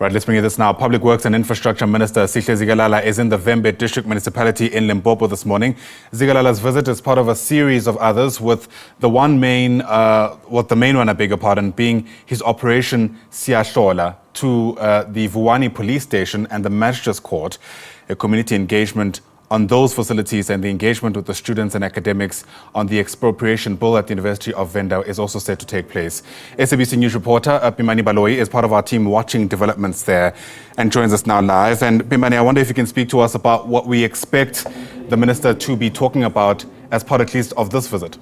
Right, let's bring you this now. Public Works and Infrastructure Minister Sihle Zikalala is in the Vhembe District Municipality in Limpopo this morning. Zikalala's visit is part of a series of others, with the main one, being his Operation Siyahlola to the Vuwani Police Station and the Magistrate's Court, a community engagement on those facilities, and the engagement with the students and academics on the Expropriation Bill at the University of Venda is also set to take place. SABC News reporter Pimani Baloyi is part of our team watching developments there and joins us now live. And Pimani, I wonder if you can speak to us about what we expect the minister to be talking about as part at least of this visit.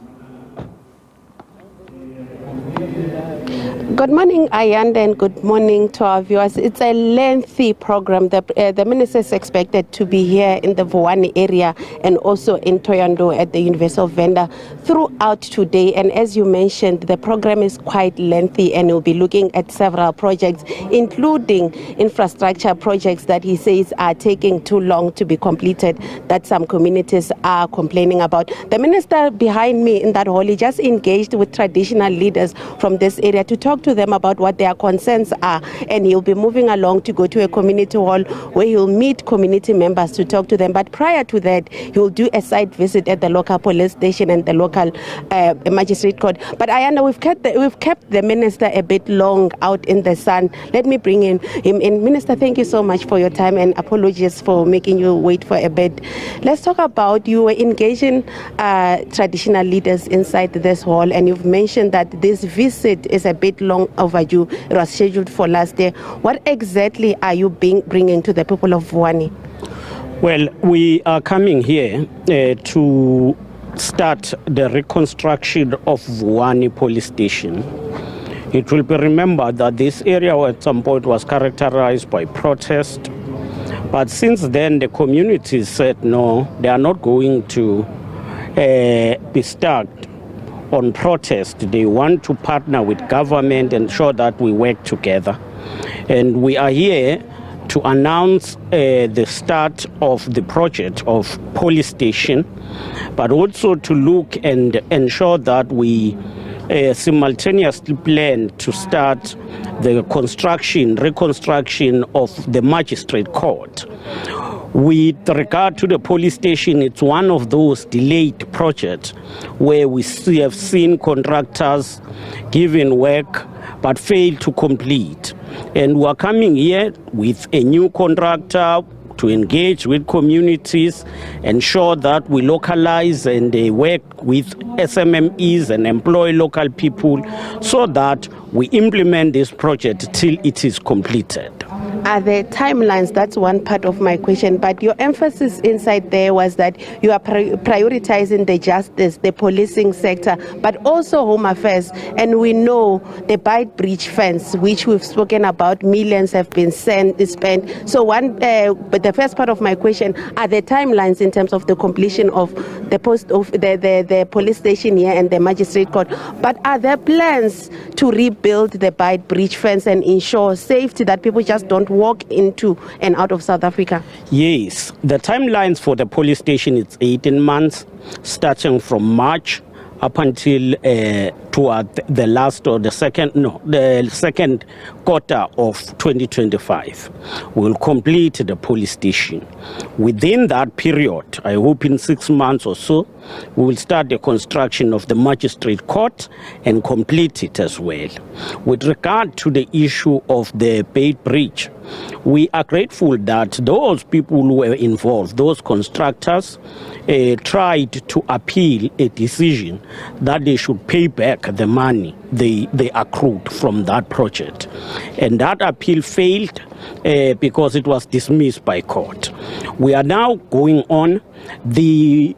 Good morning, Ayanda, and good morning to our viewers. It's a lengthy program. The minister is expected to be here in the Vuwani area and also in Thohoyandou at the University of Venda throughout today. And as you mentioned, the program is quite lengthy and will be looking at several projects, including infrastructure projects that he says are taking too long to be completed, that some communities are complaining about. The minister behind me in that hall, he just engaged with traditional leaders from this area to talk to them about what their concerns are, and he'll be moving along to go to a community hall where he'll meet community members to talk to them. But prior to that, he'll do a site visit at the local police station and the local magistrate court. But Ayanda, we've kept the minister a bit long out in the sun. Let me bring him in. Minister, thank you so much for your time, and apologies for making you wait for a bit. Let's talk about, you were engaging traditional leaders inside this hall, and you've mentioned that this visit is a bit long overdue. It was scheduled for last year. What exactly are you bringing to the people of Vuwani? Well, we are coming here to start the reconstruction of Vuwani Police Station. It will be remembered that this area at some point was characterized by protest, but since then the community said no, they are not going to be stuck on protest. They want to partner with government and ensure that we work together. And we are here to announce the start of the project of police station, but also to look and ensure that we simultaneously plan to start the reconstruction of the magistrate court. With regard to the police station, it's one of those delayed projects where we have seen contractors given work but fail to complete. And we are coming here with a new contractor to engage with communities, ensure that we localize and work with SMMEs and employ local people so that we implement this project till it is completed. Are there timelines? That's one part of my question, but your emphasis inside there was that you are prioritizing the justice, the policing sector, but also home affairs. And we know the Bite Bridge fence, which we've spoken about, millions have been spent. So but the first part of my question, are there timelines in terms of the completion of the police station here and the magistrate court? But are there plans to rebuild the Bite Bridge fence and ensure safety, that people just don't walk into and out of South Africa? Yes, the timelines for the police station is 18 months, starting from March up until toward the second quarter of 2025. We'll complete the police station. Within that period, I hope in 6 months or so, we will start the construction of the magistrate court and complete it as well. With regard to the issue of the Beit Bridge, we are grateful that those people who were involved, those constructors, tried to appeal a decision that they should pay back the money they accrued from that project. And that appeal failed because it was dismissed by court. We are now going on. The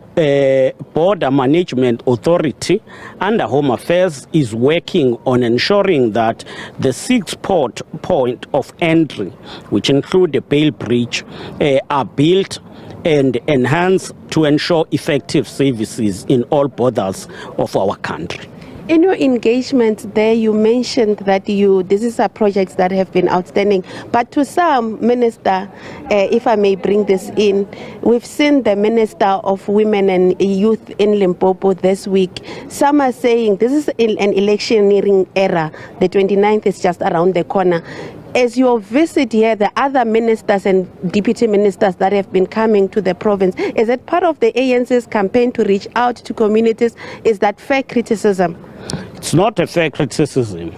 Border Management Authority under Home Affairs is working on ensuring that the 6 point of entry, which include the Beit Bridge, are built and enhanced to ensure effective services in all borders of our country. In your engagement there, you mentioned that these are projects that have been outstanding. But to some, Minister, if I may bring this in, we've seen the Minister of Women and Youth in Limpopo this week. Some are saying this is an electioneering era. The 29th is just around the corner. as your visit here, the other ministers and deputy ministers that have been coming to the province, is it part of the ANC's campaign to reach out to communities? Is that fair criticism? It's not a fair criticism.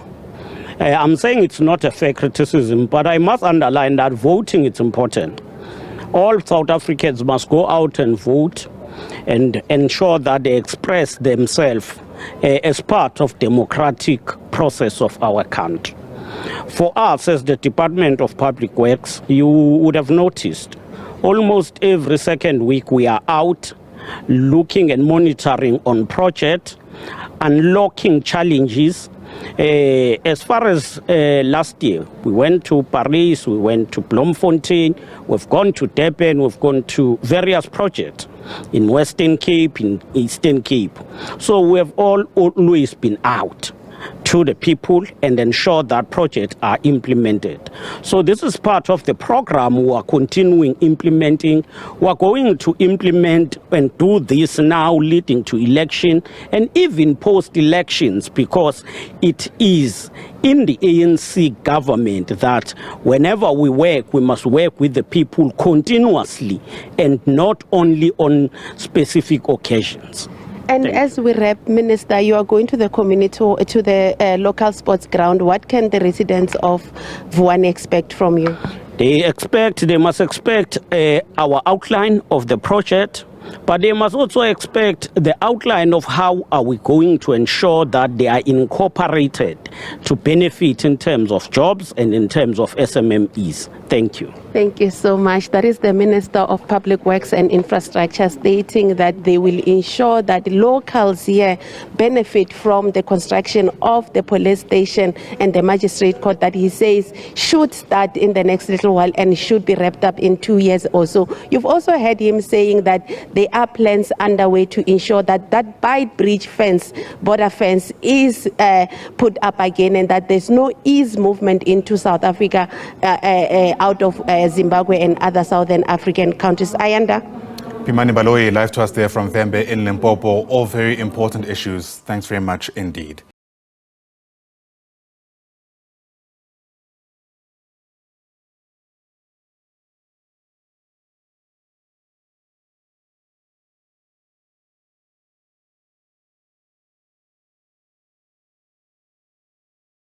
I'm saying it's not a fair criticism, but I must underline that voting is important. All South Africans must go out and vote and ensure that they express themselves as part of democratic process of our country. For us, as the Department of Public Works, you would have noticed almost every second week we are out looking and monitoring on projects, unlocking challenges. As far as last year, we went to Paris, we went to Bloemfontein, we've gone to Durban, we've gone to various projects in Western Cape, in Eastern Cape. So we have always been out to the people and ensure that projects are implemented. So this is part of the program we are continuing implementing. We are going to implement and do this now leading to election and even post-elections, because it is in the ANC government that whenever we work, we must work with the people continuously and not only on specific occasions. And as we wrap, Minister, you are going to the community, to the local sports ground. What can the residents of Vuwani expect from you? They must expect our outline of the project, but they must also expect the outline of how are we going to ensure that they are incorporated to benefit in terms of jobs and in terms of SMMEs. Thank you. Thank you so much. That is the Minister of Public Works and Infrastructure stating that they will ensure that locals here benefit from the construction of the police station and the magistrate court that he says should start in the next little while and should be wrapped up in 2 years or so. You've also heard him saying that there are plans underway to ensure that that Bite Bridge fence, border fence, is put up again and that there's no ease movement into South Africa out of Zimbabwe and other southern African countries. Ayanda? Pimani, Baloyi, live to us there from Vhembe in Limpopo. All very important issues. Thanks very much indeed.